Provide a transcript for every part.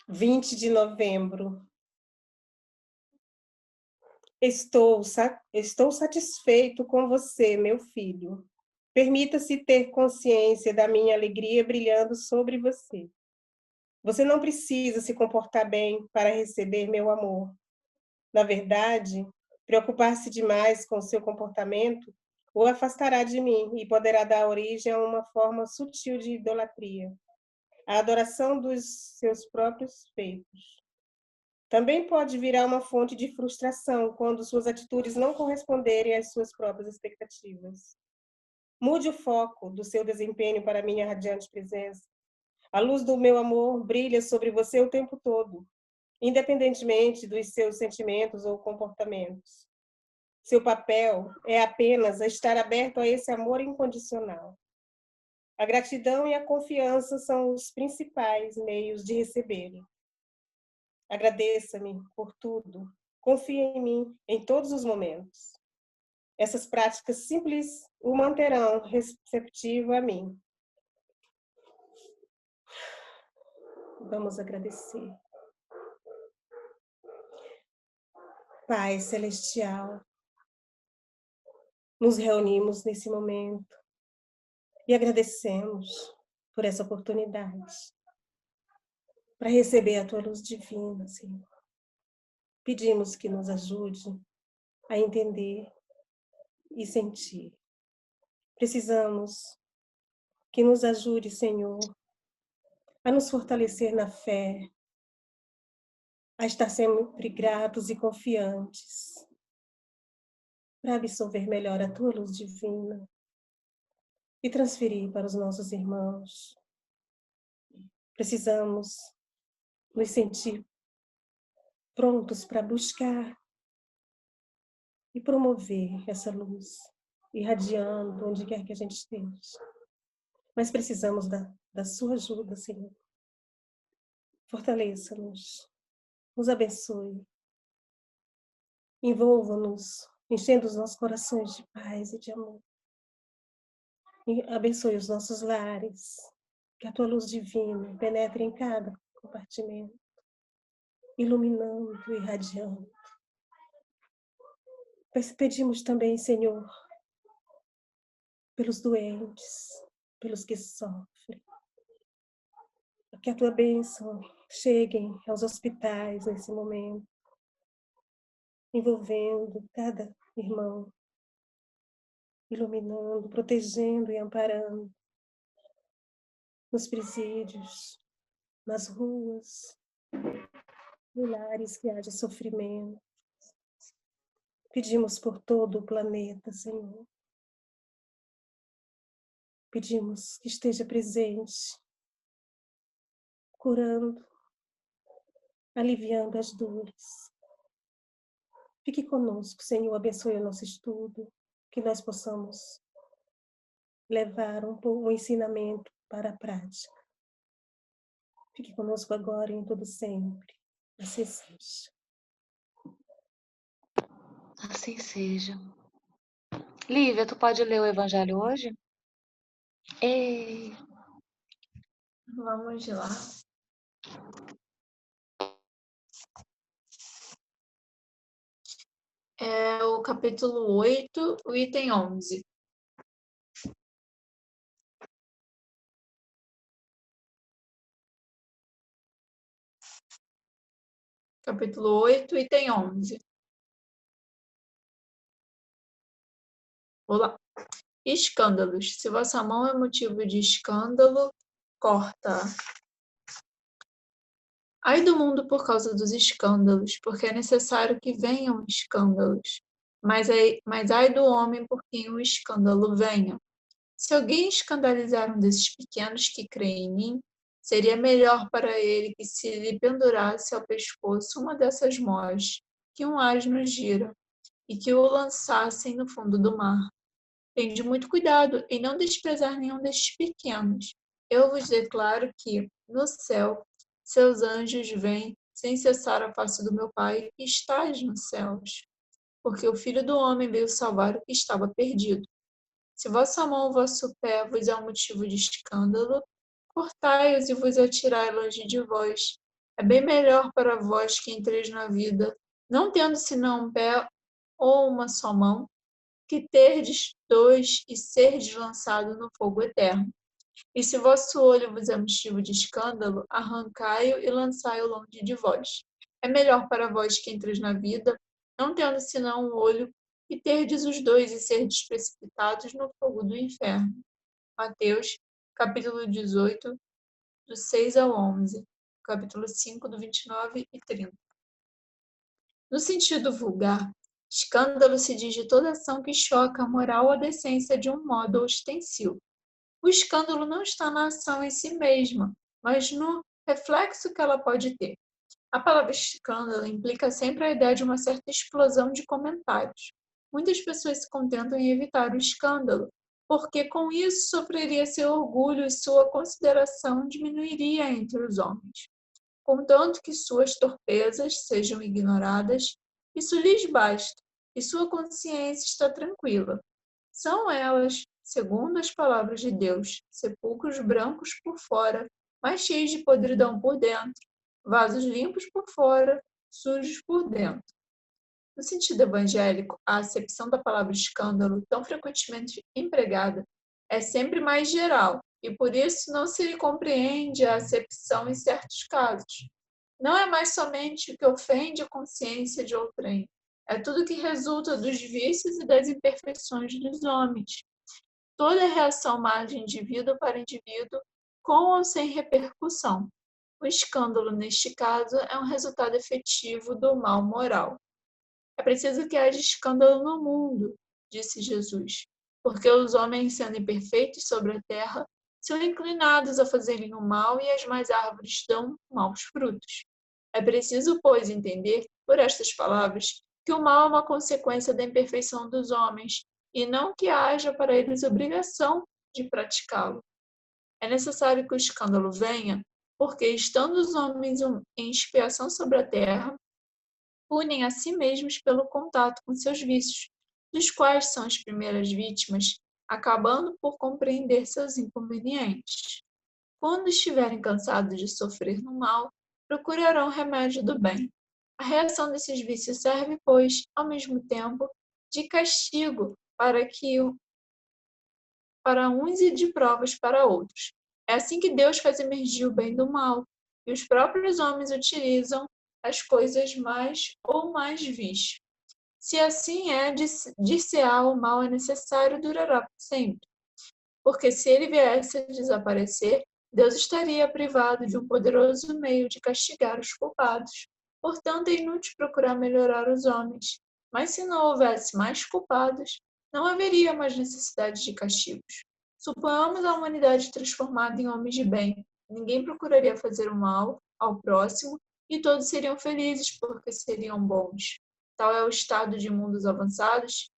20 de novembro. Estou satisfeito com você, meu filho. Permita-se ter consciência da minha alegria brilhando sobre você. Você não precisa se comportar bem para receber meu amor. Na verdade, preocupar-se demais com seu comportamento o afastará de mim e poderá dar origem a uma forma sutil de idolatria, a adoração dos seus próprios feitos. Também pode virar uma fonte de frustração quando suas atitudes não corresponderem às suas próprias expectativas. Mude o foco do seu desempenho para minha radiante presença. A luz do meu amor brilha sobre você o tempo todo, independentemente dos seus sentimentos ou comportamentos. Seu papel é apenas estar aberto a esse amor incondicional. A gratidão e a confiança são os principais meios de recebê-lo. Agradeça-me por tudo. Confie em mim em todos os momentos. Essas práticas simples o manterão receptivo a mim. Vamos agradecer. Pai Celestial, nos reunimos nesse momento e agradecemos por essa oportunidade para receber a Tua luz divina, Senhor. Pedimos que nos ajude a entender e sentir. Precisamos que nos ajude, Senhor, a nos fortalecer na fé, a estar sempre gratos e confiantes, para absorver melhor a Tua luz divina e transferir para os nossos irmãos. Precisamos nos sentir prontos para buscar e promover essa luz, irradiando onde quer que a gente esteja. Mas precisamos da sua ajuda, Senhor. Fortaleça-nos, nos abençoe, envolva-nos, enchendo os nossos corações de paz e de amor. E abençoe os nossos lares, que a tua luz divina penetre em cada compartimento, iluminando e irradiando. Pedimos também, Senhor, pelos doentes, pelos que sofrem, que a tua bênção chegue aos hospitais nesse momento, envolvendo cada irmão, iluminando, protegendo e amparando nos presídios, nas ruas, em lares que haja sofrimento. Pedimos por todo o planeta, Senhor. Pedimos que esteja presente, curando, aliviando as dores. Fique conosco, Senhor, abençoe o nosso estudo, que nós possamos levar um ensinamento para a prática. Fique conosco agora e em todo sempre. Assim seja. Assim seja. Lívia, tu pode ler o Evangelho hoje? Ei. Vamos lá. É o capítulo 8, o item 11. Capítulo 8, item 11. Olá. Escândalos. Se vossa mão é motivo de escândalo, corta. Ai do mundo por causa dos escândalos, porque é necessário que venham escândalos. Mas ai do homem por quem o escândalo venha. Se alguém escandalizar um desses pequenos que creem em mim, seria melhor para ele que se lhe pendurasse ao pescoço uma dessas mós, que um asno gira, e que o lançassem no fundo do mar. Tende muito cuidado em não desprezar nenhum destes pequenos. Eu vos declaro que, no céu, seus anjos vêm sem cessar a face do meu Pai, que estás nos céus. Porque o Filho do Homem veio salvar o que estava perdido. Se vossa mão ou vosso pé vos é um motivo de escândalo, cortai-os e vos atirai longe de vós. É bem melhor para vós que entreis na vida, não tendo senão um pé ou uma só mão, que terdes dois e serdes lançado no fogo eterno. E se vosso olho vos é motivo de escândalo, arrancai-o e lançai-o longe de vós. É melhor para vós que entreis na vida, não tendo senão um olho, que terdes os dois e serdes precipitados no fogo do inferno. Mateus, capítulo 18, do 6 ao 11, capítulo 5, do 29 e 30. No sentido vulgar, escândalo se diz de toda ação que choca a moral ou a decência de um modo ostensivo. O escândalo não está na ação em si mesma, mas no reflexo que ela pode ter. A palavra escândalo implica sempre a ideia de uma certa explosão de comentários. Muitas pessoas se contentam em evitar o escândalo, porque com isso sofreria seu orgulho e sua consideração diminuiria entre os homens. Contanto que suas torpezas sejam ignoradas, isso lhes basta, e sua consciência está tranquila. São elas, segundo as palavras de Deus, sepulcros brancos por fora, mas cheios de podridão por dentro, vasos limpos por fora, sujos por dentro. No sentido evangélico, a acepção da palavra escândalo, tão frequentemente empregada, é sempre mais geral, e por isso não se lhe compreende a acepção em certos casos. Não é mais somente o que ofende a consciência de outrem, é tudo que resulta dos vícios e das imperfeições dos homens. Toda reação má de indivíduo para indivíduo, com ou sem repercussão. O escândalo, neste caso, é um resultado efetivo do mal moral. É preciso que haja escândalo no mundo, disse Jesus, porque os homens, sendo imperfeitos sobre a terra, são inclinados a fazerem o mal e as más árvores dão maus frutos. É preciso, pois, entender, por estas palavras, que o mal é uma consequência da imperfeição dos homens, e não que haja para eles obrigação de praticá-lo. É necessário que o escândalo venha, porque, estando os homens em expiação sobre a terra, punem a si mesmos pelo contato com seus vícios, dos quais são as primeiras vítimas, acabando por compreender seus inconvenientes. Quando estiverem cansados de sofrer no mal, procurarão remédio do bem. A reação desses vícios serve, pois, ao mesmo tempo, de castigo para uns e de provas para outros. É assim que Deus faz emergir o bem do mal, e os próprios homens utilizam as coisas mais ou mais vis. Se assim é, dir-se-á o mal é necessário, durará por sempre. Porque se ele viesse a desaparecer, Deus estaria privado de um poderoso meio de castigar os culpados. Portanto, é inútil procurar melhorar os homens. Mas se não houvesse mais culpados, não haveria mais necessidade de castigos. Suponhamos a humanidade transformada em homens de bem. Ninguém procuraria fazer o mal ao próximo e todos seriam felizes porque seriam bons. Tal é o estado de mundos avançados,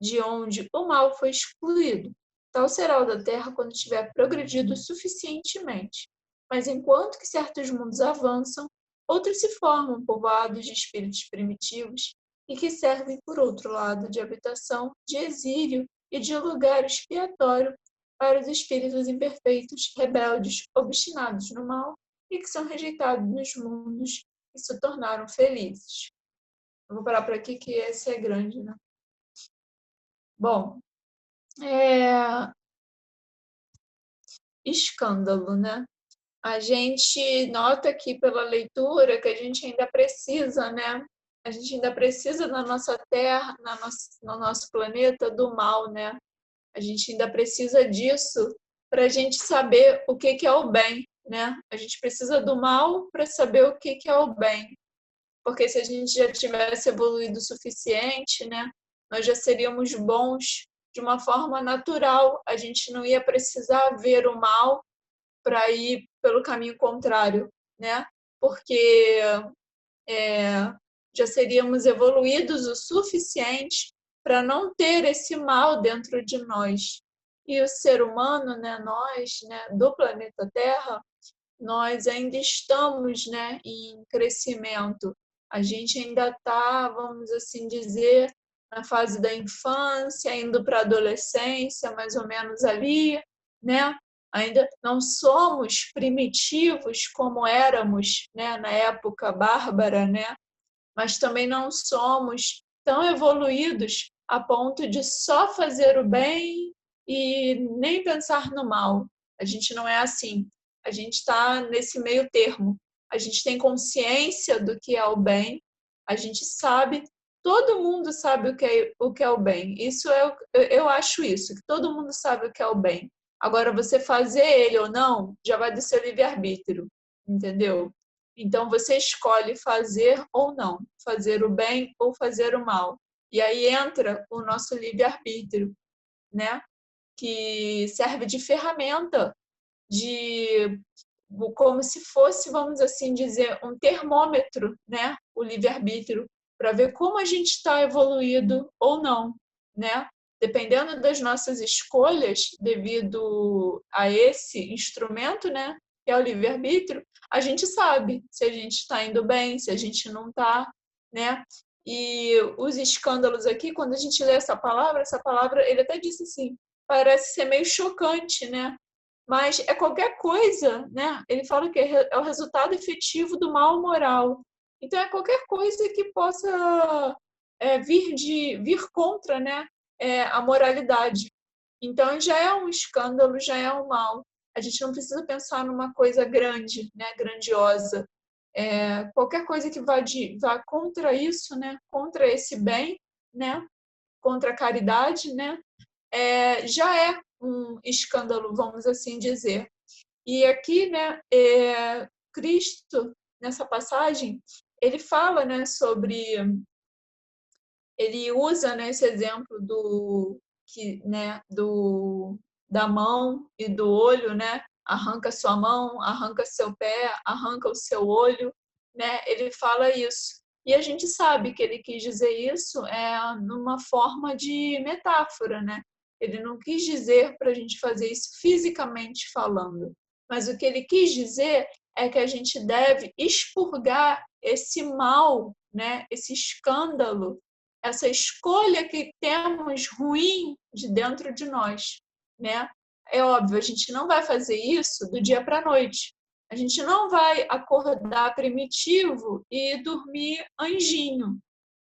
de onde o mal foi excluído. Tal será o da Terra quando tiver progredido suficientemente. Mas enquanto que certos mundos avançam, outros se formam povoados de espíritos primitivos e que servem, por outro lado, de habitação, de exílio e de lugar expiatório para os espíritos imperfeitos, rebeldes, obstinados no mal e que são rejeitados nos mundos que se tornaram felizes. Eu vou parar por aqui que esse é grande, né? Bom, escândalo, né? A gente nota aqui pela leitura que a gente ainda precisa, né? A gente ainda precisa na nossa Terra, no nosso planeta, do mal, né? A gente ainda precisa disso para a gente saber o que é o bem, né? A gente precisa do mal para saber o que é o bem. Porque se a gente já tivesse evoluído o suficiente, né? Nós já seríamos bons de uma forma natural. A gente não ia precisar ver o mal para ir pelo caminho contrário, né? Porque já seríamos evoluídos o suficiente para não ter esse mal dentro de nós. E o ser humano, né, nós, né, do planeta Terra, nós ainda estamos, né, em crescimento. A gente ainda está, vamos assim dizer, na fase da infância, indo para a adolescência, mais ou menos ali, né? ainda não somos primitivos como éramos, né, na época bárbara, né? Mas também não somos tão evoluídos a ponto de só fazer o bem e nem pensar no mal. A gente não é assim. A gente está nesse meio termo. A gente tem consciência do que é o bem, a gente sabe, todo mundo sabe o que é o bem. Isso eu acho isso, que todo mundo sabe o que é o bem. Agora, você fazer ele ou não, já vai do seu livre-arbítrio, entendeu? Então, você escolhe fazer ou não, fazer o bem ou fazer o mal. E aí entra o nosso livre-arbítrio, né? Que serve de ferramenta, de como se fosse, vamos assim dizer, um termômetro, né? O livre-arbítrio, para ver como a gente está evoluído ou não, né? Dependendo das nossas escolhas, devido a esse instrumento, né? Que é o livre-arbítrio, a gente sabe se a gente está indo bem, se a gente não está, né? E os escândalos aqui, quando a gente lê essa palavra, ele até disse assim, parece ser meio chocante, né? Mas é qualquer coisa, né? Ele fala que é o resultado efetivo do mal moral. Então é qualquer coisa que possa vir contra, né? A moralidade. Então já é um escândalo, já é um mal. A gente não precisa pensar numa coisa grande, né? Grandiosa. Qualquer coisa que vá contra isso, né? Contra esse bem, né? Contra a caridade, né? Já é um escândalo, vamos assim dizer. E aqui, né, Cristo, nessa passagem, ele fala, né, ele usa, né, esse exemplo da mão e do olho, né? Arranca sua mão, arranca seu pé, arranca o seu olho, né? Ele fala isso. E a gente sabe que ele quis dizer isso numa forma de metáfora, né? Ele não quis dizer para a gente fazer isso fisicamente falando, mas o que ele quis dizer é que a gente deve expurgar esse mal, né? Esse escândalo, essa escolha que temos ruim de dentro de nós, né? É óbvio, a gente não vai fazer isso do dia para a noite. A gente não vai acordar primitivo e dormir anjinho.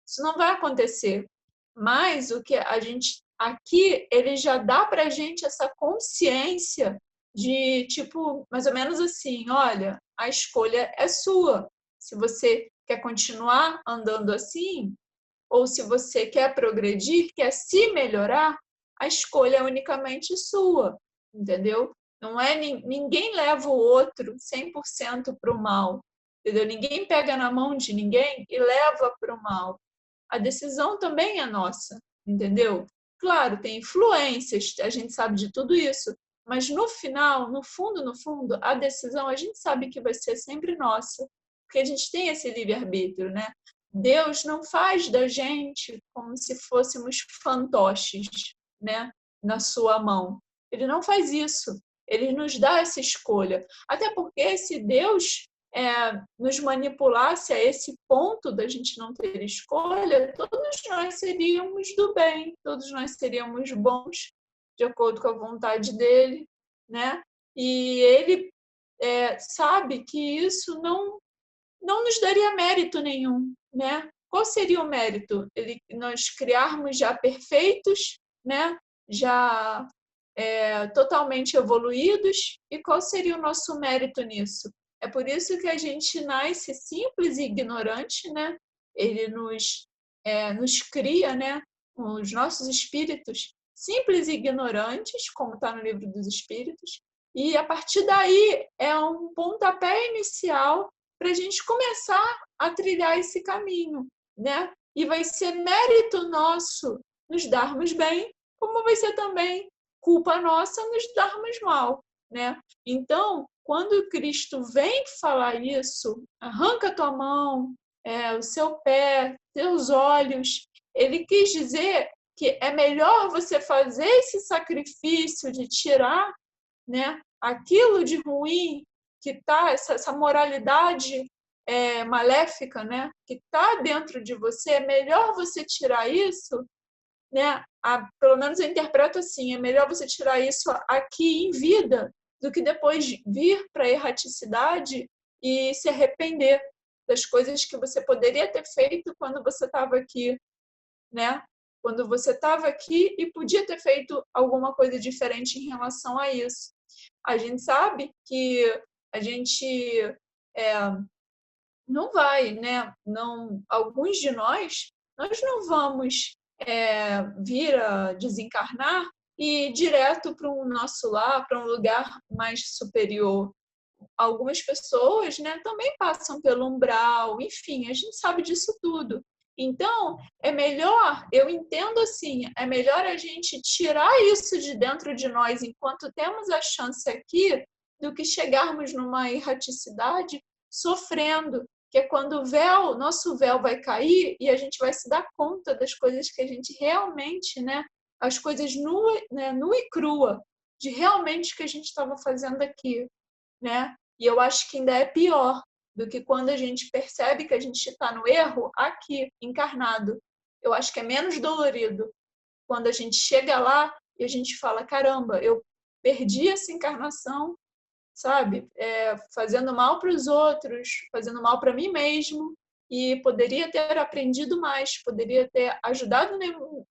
Isso não vai acontecer. Mas o que a gente aqui, ele já dá para a gente essa consciência de, tipo, mais ou menos assim, olha, a escolha é sua. Se você quer continuar andando assim, ou se você quer progredir, quer se melhorar, a escolha é unicamente sua, entendeu? Não é ninguém leva o outro 100% para o mal, entendeu? Ninguém pega na mão de ninguém e leva para o mal. A decisão também é nossa, entendeu? Claro, tem influências, a gente sabe de tudo isso, mas no final, no fundo, a decisão a gente sabe que vai ser sempre nossa, porque a gente tem esse livre-arbítrio, né? Deus não faz da gente como se fôssemos fantoches, né, na sua mão. Ele não faz isso. Ele nos dá essa escolha. Até porque se Deus nos manipulasse a esse ponto da gente não ter escolha, todos nós seríamos do bem, todos nós seríamos bons, de acordo com a vontade dele, né? E ele sabe que isso não nos daria mérito nenhum, né? Qual seria o mérito? Nós criarmos já perfeitos, né? Já totalmente evoluídos, e qual seria o nosso mérito nisso? É por isso que a gente nasce simples e ignorante, né? Ele nos cria, né? Os nossos espíritos simples e ignorantes, como está no livro dos Espíritos, e a partir daí é um pontapé inicial para a gente começar a trilhar esse caminho, né? E vai ser mérito nosso nos darmos bem, como vai ser também culpa nossa nos darmos mal, né? Então, quando Cristo vem falar isso, arranca tua mão, o seu pé, teus olhos, ele quis dizer que é melhor você fazer esse sacrifício de tirar, né, aquilo de ruim que tá, essa moralidade maléfica, né, que está dentro de você, é melhor você tirar isso, né? Pelo menos eu interpreto assim, é melhor você tirar isso aqui em vida do que depois vir para a erraticidade e se arrepender das coisas que você poderia ter feito quando você estava aqui, né? Quando você estava aqui e podia ter feito alguma coisa diferente em relação a isso. A gente sabe que a gente não vai, né? Não, alguns de nós não vamos vir a desencarnar e ir direto para o nosso lar, para um lugar mais superior. Algumas pessoas, né, também passam pelo umbral, enfim, a gente sabe disso tudo. Então, é melhor, eu entendo assim, é melhor a gente tirar isso de dentro de nós enquanto temos a chance aqui, do que chegarmos numa erraticidade sofrendo, que é quando o véu, nosso véu vai cair e a gente vai se dar conta das coisas que a gente realmente, né, as coisas nua, né, nua e crua, de realmente o que a gente estava fazendo aqui, né? E eu acho que ainda é pior do que quando a gente percebe que a gente está no erro aqui, encarnado. Eu acho que é menos dolorido quando a gente chega lá e a gente fala, caramba, eu perdi essa encarnação, sabe? Fazendo mal para os outros, fazendo mal para mim mesmo, e poderia ter aprendido mais, poderia ter ajudado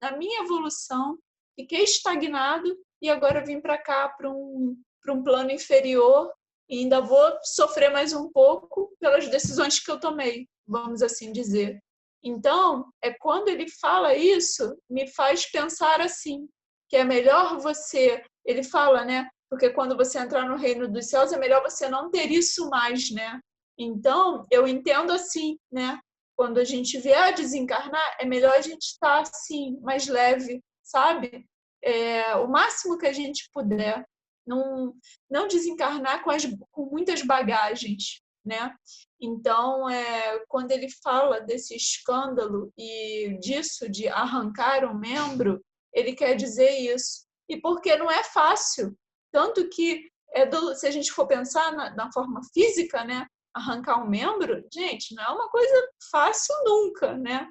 na minha evolução. Fiquei estagnado e agora vim para cá, para um plano inferior, e ainda vou sofrer mais um pouco pelas decisões que eu tomei, vamos assim dizer. Então, quando ele fala isso, me faz pensar assim, que é melhor você, ele fala, né? Porque quando você entrar no reino dos céus, é melhor você não ter isso mais, né? Então, eu entendo assim, né? Quando a gente vier a desencarnar, é melhor a gente estar assim, mais leve, sabe? O máximo que a gente puder. Não desencarnar com muitas bagagens, né? Então, quando ele fala desse escândalo e disso de arrancar um membro, ele quer dizer isso. E porque não é fácil. Tanto que, se a gente for pensar na forma física, né? Arrancar um membro, gente, não é uma coisa fácil nunca, né?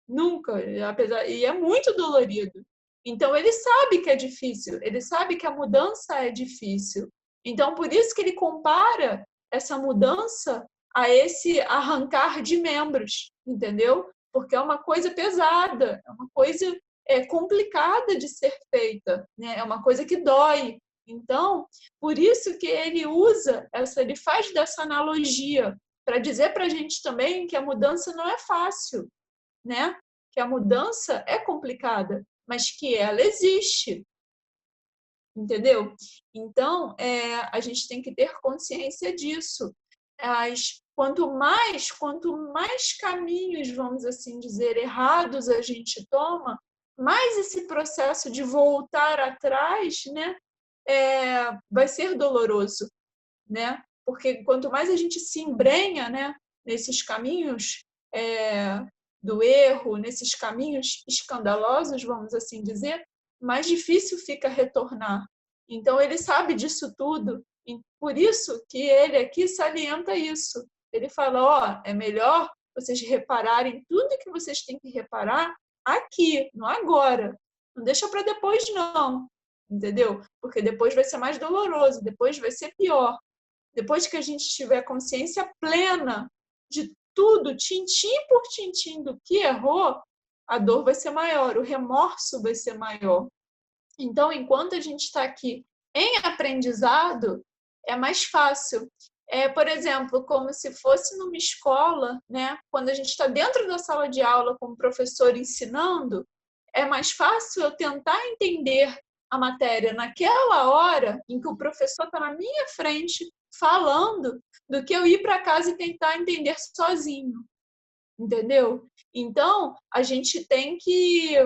Nunca, e é muito dolorido. Então, ele sabe que é difícil, ele sabe que a mudança é difícil. Então, por isso que ele compara essa mudança a esse arrancar de membros, entendeu? Porque é uma coisa pesada, é uma coisa complicada de ser feita, né? É uma coisa que dói. Então, por isso que ele faz dessa analogia, para dizer para a gente também que a mudança não é fácil, né? Que a mudança é complicada, mas que ela existe, entendeu? Então, a gente tem que ter consciência disso. Quanto mais caminhos, vamos assim dizer, errados a gente toma, mais esse processo de voltar atrás, né, vai ser doloroso, né? Porque quanto mais a gente se embrenha, né, nesses caminhos do erro, nesses caminhos escandalosos, vamos assim dizer, mais difícil fica retornar. Então, ele sabe disso tudo, e por isso que ele aqui salienta isso. Ele fala, é melhor vocês repararem tudo que vocês têm que reparar aqui, não agora. Não deixa para depois, não. Entendeu? Porque depois vai ser mais doloroso, depois vai ser pior. Depois que a gente tiver consciência plena de tudo, tintim por tintim do que errou, a dor vai ser maior, o remorso vai ser maior. Então, enquanto a gente está aqui em aprendizado, é mais fácil. Por exemplo, como se fosse numa escola, né? Quando a gente está dentro da sala de aula com o professor ensinando, é mais fácil eu tentar entender a matéria naquela hora em que o professor está na minha frente falando, do que eu ir para casa e tentar entender sozinho, entendeu? Então, a gente tem que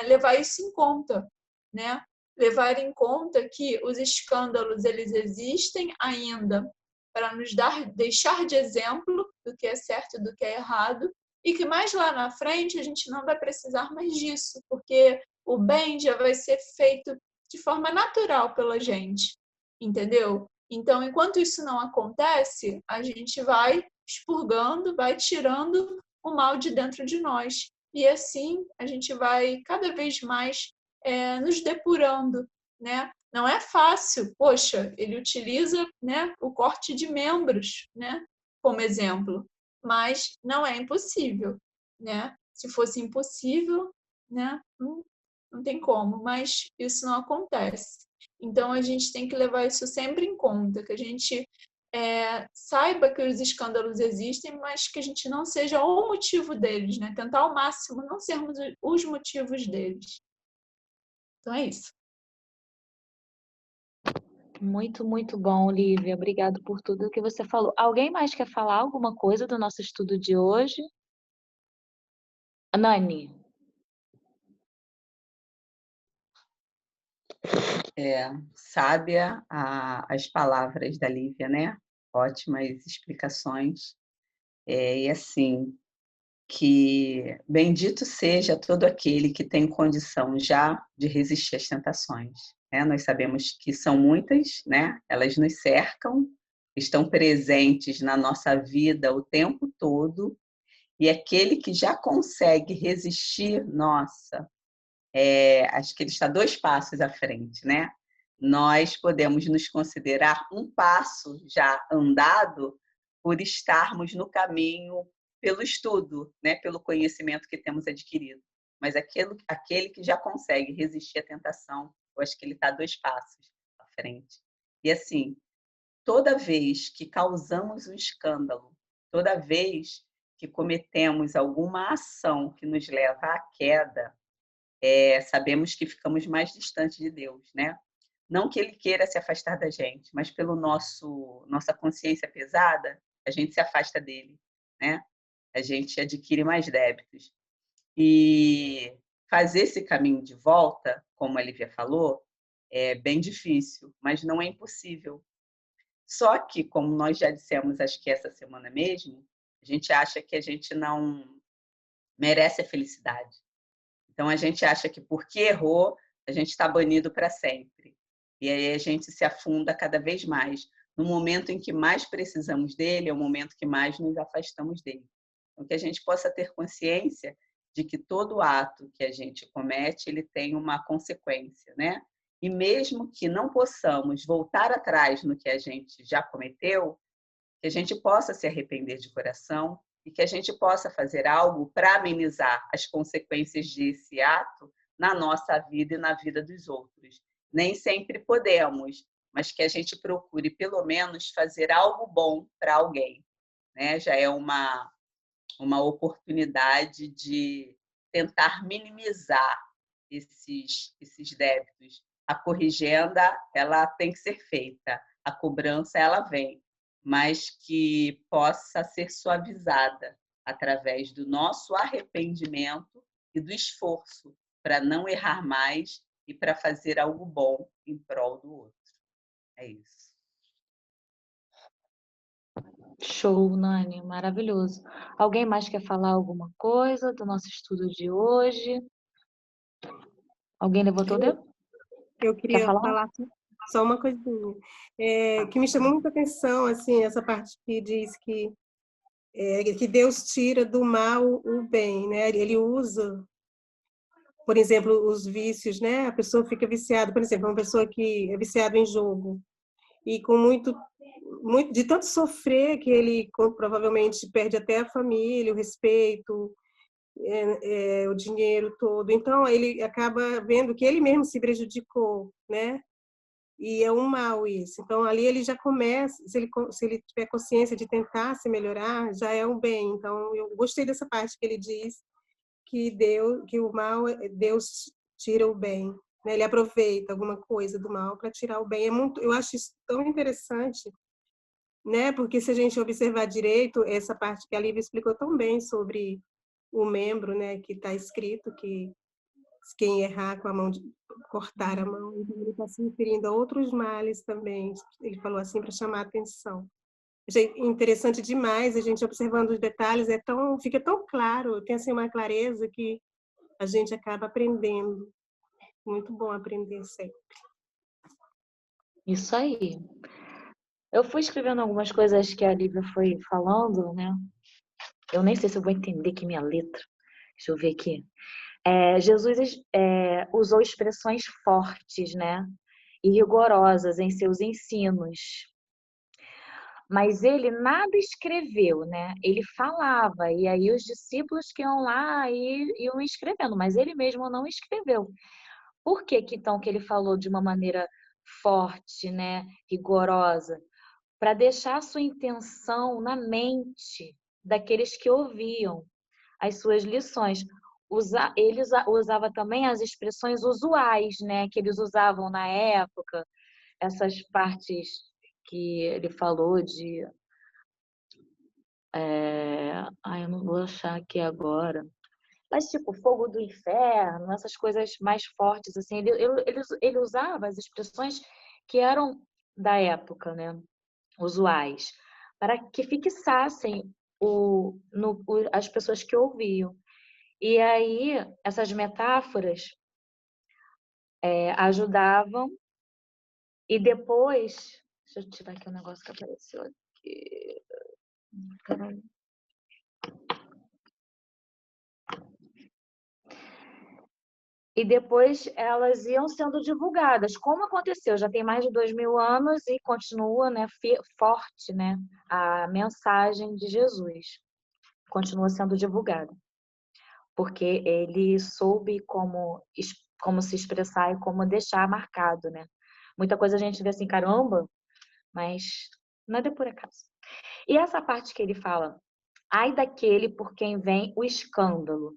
levar isso em conta, né? Levar em conta que os escândalos, eles existem ainda para nos deixar de exemplo do que é certo e do que é errado, e que mais lá na frente a gente não vai precisar mais disso, porque o bem já vai ser feito de forma natural pela gente, entendeu? Então, enquanto isso não acontece, a gente vai expurgando, vai tirando o mal de dentro de nós. E assim a gente vai cada vez mais nos depurando, né? Não é fácil. Poxa, ele utiliza, né, o corte de membros, né, como exemplo. Mas não é impossível, né? Se fosse impossível, né, não tem como, mas isso não acontece. Então, a gente tem que levar isso sempre em conta, que a gente saiba que os escândalos existem, mas que a gente não seja o motivo deles, né? Tentar ao máximo não sermos os motivos deles. Então, é isso. Muito, muito bom, Lívia. Obrigado por tudo que você falou. Alguém mais quer falar alguma coisa do nosso estudo de hoje? Nani. Sábia as palavras da Lívia, né? Ótimas explicações. E assim, que bendito seja todo aquele que tem condição já de resistir às tentações. Né? Nós sabemos que são muitas, né? Elas nos cercam, estão presentes na nossa vida o tempo todo, e aquele que já consegue resistir, nossa, acho que ele está 2 passos à frente, né? Nós podemos nos considerar um passo já andado por estarmos no caminho pelo estudo, né? Pelo conhecimento que temos adquirido. Mas aquele que já consegue resistir à tentação, eu acho que ele está 2 passos à frente. E assim, toda vez que causamos um escândalo, toda vez que cometemos alguma ação que nos leva à queda, sabemos que ficamos mais distantes de Deus, né? Não que Ele queira se afastar da gente, mas pelo nossa consciência pesada, a gente se afasta dele, né? A gente adquire mais débitos. E fazer esse caminho de volta, como a Lívia falou, é bem difícil, mas não é impossível. Só que, como nós já dissemos, acho que essa semana mesmo, a gente acha que a gente não merece a felicidade. Então, a gente acha que porque errou, a gente está banido para sempre. E aí a gente se afunda cada vez mais. No momento em que mais precisamos dele, é o momento que mais nos afastamos dele. Então, que a gente possa ter consciência de que todo ato que a gente comete, ele tem uma consequência, né? E mesmo que não possamos voltar atrás no que a gente já cometeu, que a gente possa se arrepender de coração e que a gente possa fazer algo para amenizar as consequências desse ato na nossa vida e na vida dos outros. Nem sempre podemos, mas que a gente procure, pelo menos, fazer algo bom para alguém. Né? Já é uma oportunidade de tentar minimizar esses débitos. A corrigenda, ela tem que ser feita, a cobrança, ela vem, mas que possa ser suavizada através do nosso arrependimento e do esforço para não errar mais e para fazer algo bom em prol do outro. É isso. Show, Nani, maravilhoso. Alguém mais quer falar alguma coisa do nosso estudo de hoje? Alguém levantou o dedo? Eu Quer queria falar? falar só uma coisinha, que me chamou muita atenção, assim, essa parte que diz que Deus tira do mal o bem, né? Ele usa, por exemplo, os vícios, né? A pessoa fica viciada, por exemplo, uma pessoa que é viciada em jogo e com muito de tanto sofrer que ele provavelmente perde até a família, o respeito, o dinheiro todo. Então ele acaba vendo que ele mesmo se prejudicou, né? E é um mal isso. Então ali ele já começa, se ele tiver consciência de tentar se melhorar, já é um bem. Então eu gostei dessa parte que ele diz que o mal, Deus tira o bem, né? Ele aproveita alguma coisa do mal para tirar o bem. Eu acho isso tão interessante, né? Porque se a gente observar direito essa parte que a Lívia explicou tão bem sobre o membro, né, que está escrito que quem errar com a mão, cortar a mão, então ele está se referindo a outros males também. Ele falou assim para chamar a atenção. Achei interessante demais a gente observando os detalhes, fica tão claro, tem assim uma clareza que a gente acaba aprendendo. Muito bom aprender sempre. Isso aí. Eu fui escrevendo algumas coisas que a Lívia foi falando, né? Eu nem sei se eu vou entender aqui minha letra. Deixa eu ver aqui. Jesus usou expressões fortes, né? e rigorosas em seus ensinos. Mas ele nada escreveu, né? Ele falava, e aí os discípulos que iam lá e iam escrevendo, mas ele mesmo não escreveu. Por que que então que ele falou de uma maneira forte, né? Rigorosa? Para deixar a sua intenção na mente daqueles que ouviam as suas lições. Ele usava também as expressões usuais, né? Que eles usavam na época, essas partes que ele falou de eu não vou achar aqui agora. Mas, tipo, fogo do inferno, essas coisas mais fortes, assim. Ele usava as expressões que eram da época, né? Usuais, para que fixassem as pessoas que ouviam. E aí, essas metáforas ajudavam. E depois... Deixa eu tirar aqui um negócio que apareceu aqui. Caralho. E depois elas iam sendo divulgadas. Como aconteceu? Já tem mais de 2000 anos e continua, né, forte, né, a mensagem de Jesus. Continua sendo divulgada. Porque ele soube como se expressar e como deixar marcado, né? Muita coisa a gente vê assim, caramba, mas nada é por acaso. E essa parte que ele fala, ai daquele por quem vem o escândalo,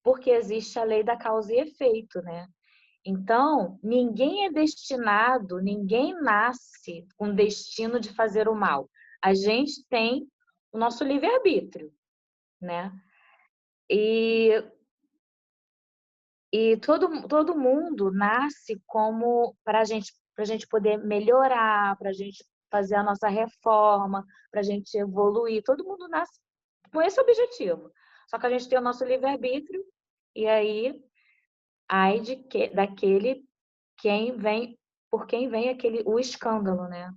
porque existe a lei da causa e efeito, né? Então, ninguém é destinado, ninguém nasce com destino de fazer o mal. A gente tem o nosso livre-arbítrio, né? E todo mundo nasce como para a gente poder melhorar, para a gente fazer a nossa reforma, para a gente evoluir. Todo mundo nasce com esse objetivo. Só que a gente tem o nosso livre-arbítrio, e aí, ai daquele por quem vem o escândalo, né?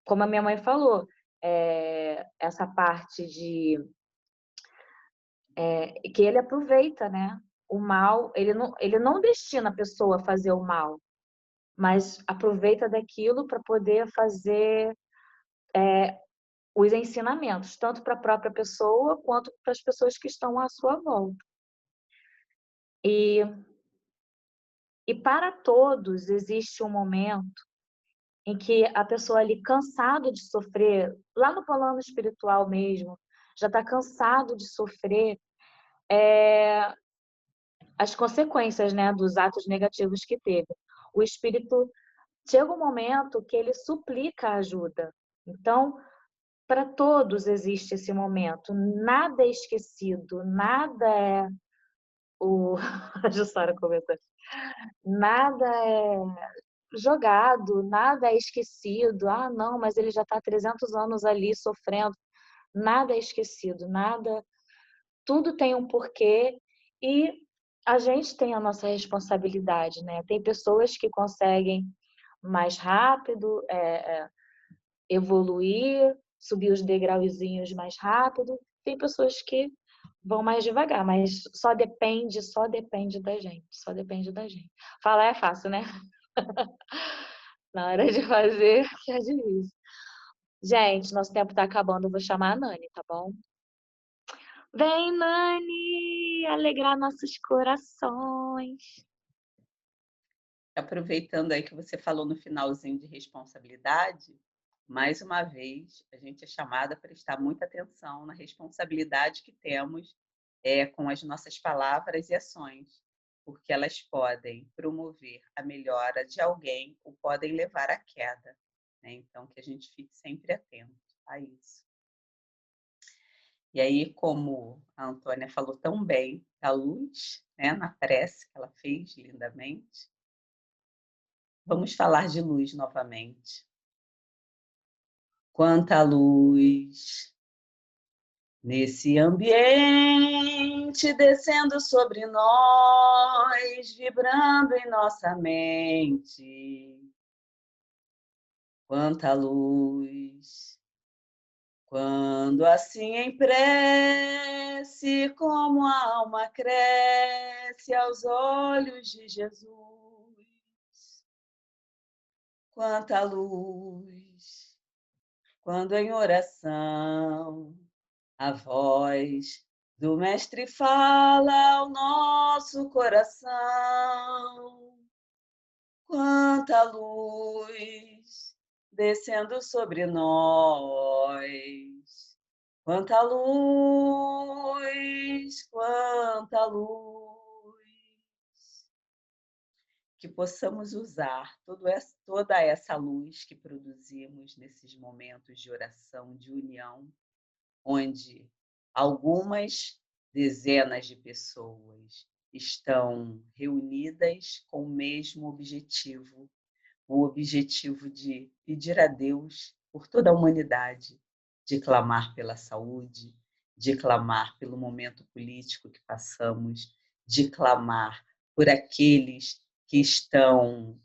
Como a minha mãe falou, essa parte de que ele aproveita, né? O mal, ele não destina a pessoa a fazer o mal, mas aproveita daquilo para poder fazer os ensinamentos, tanto para a própria pessoa quanto para as pessoas que estão à sua volta. E para todos existe um momento em que a pessoa ali cansado de sofrer, lá no plano espiritual mesmo, já está cansado de sofrer as consequências, né, dos atos negativos que teve. O espírito chega um momento que ele suplica ajuda. Então, para todos existe esse momento. Nada é esquecido, nada é a Jussara comentando. Nada é jogado, nada é esquecido. Ah, não, mas ele já está há 300 anos ali sofrendo. Nada é esquecido, nada. Tudo tem um porquê e a gente tem a nossa responsabilidade, né? Tem pessoas que conseguem mais rápido evoluir, subir os degrauzinhos mais rápido. Tem pessoas que vão mais devagar, mas só depende da gente, só depende da gente. Falar é fácil, né? Na hora de fazer, que é difícil. Gente, nosso tempo tá acabando, eu vou chamar a Nani, tá bom? Vem, Nani, alegrar nossos corações. Aproveitando aí que você falou no finalzinho de responsabilidade, mais uma vez, a gente é chamada a prestar muita atenção na responsabilidade que temos com as nossas palavras e ações, porque elas podem promover a melhora de alguém ou podem levar à queda, né? Então, que a gente fique sempre atento a isso. E aí, como a Antônia falou tão bem da luz, né, na prece que ela fez lindamente, vamos falar de luz novamente. Quanta luz nesse ambiente descendo sobre nós, vibrando em nossa mente. Quanta luz, quando assim em prece, como a alma cresce aos olhos de Jesus. quanta luz, quando em oração a voz do Mestre fala ao nosso coração. Quanta luz descendo sobre nós. Quanta luz, quanta luz. Que possamos usar toda essa luz que produzimos nesses momentos de oração, de união, onde algumas dezenas de pessoas estão reunidas com o mesmo objetivo, o objetivo de pedir a Deus por toda a humanidade, de clamar pela saúde, de clamar pelo momento político que passamos, de clamar por aqueles que estão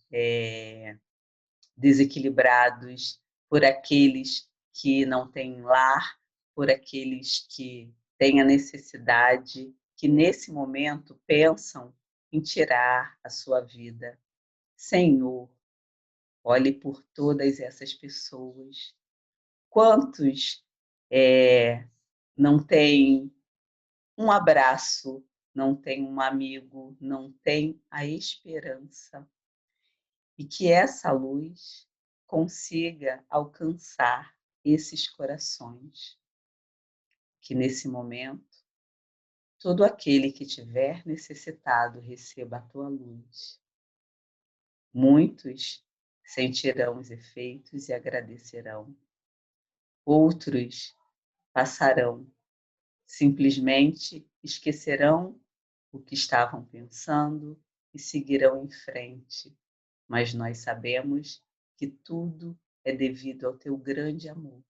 desequilibrados, por aqueles que não têm lar, por aqueles que têm a necessidade, que nesse momento pensam em tirar a sua vida. Senhor, olhe por todas essas pessoas. Quantos não têm um abraço, não têm um amigo, não têm a esperança? E que essa luz consiga alcançar esses corações. Que nesse momento, todo aquele que tiver necessitado receba a tua luz. Muitos sentirão os efeitos e agradecerão. Outros passarão, simplesmente esquecerão o que estavam pensando e seguirão em frente. Mas nós sabemos que tudo é devido ao teu grande amor.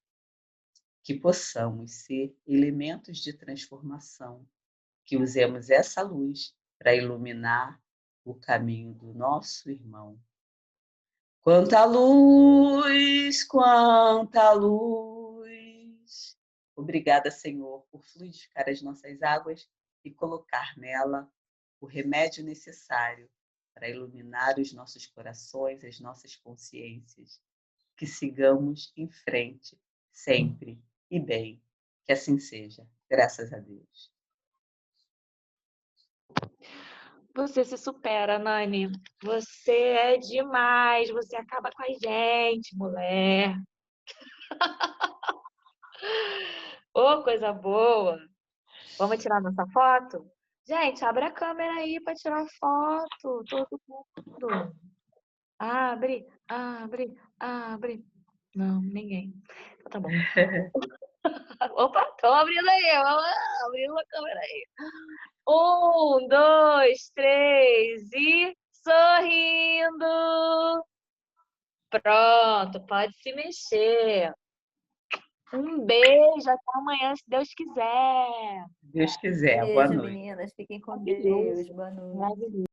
Que possamos ser elementos de transformação, que usemos essa luz para iluminar o caminho do nosso irmão. Quanta luz, quanta luz. Obrigada, Senhor, por fluidificar as nossas águas e colocar nela o remédio necessário para iluminar os nossos corações, as nossas consciências. Que sigamos em frente, sempre e bem. Que assim seja. Graças a Deus. Você se supera, Nani. Você é demais. Você acaba com a gente, mulher. Ô, coisa boa. Vamos tirar nossa foto? Gente, abre a câmera aí para tirar foto. Todo mundo. Abre, abre, abre. Não, ninguém. Então, tá bom. Opa, estão abrindo aí. Vamos abrindo a câmera aí. 1, 2, 3 e sorrindo. Pronto, pode se mexer. Um beijo, até amanhã, se Deus quiser. Se Deus quiser. Boa Beijo, noite. meninas. Fiquem com Maravilhoso. Deus. Boa noite. Maravilhoso.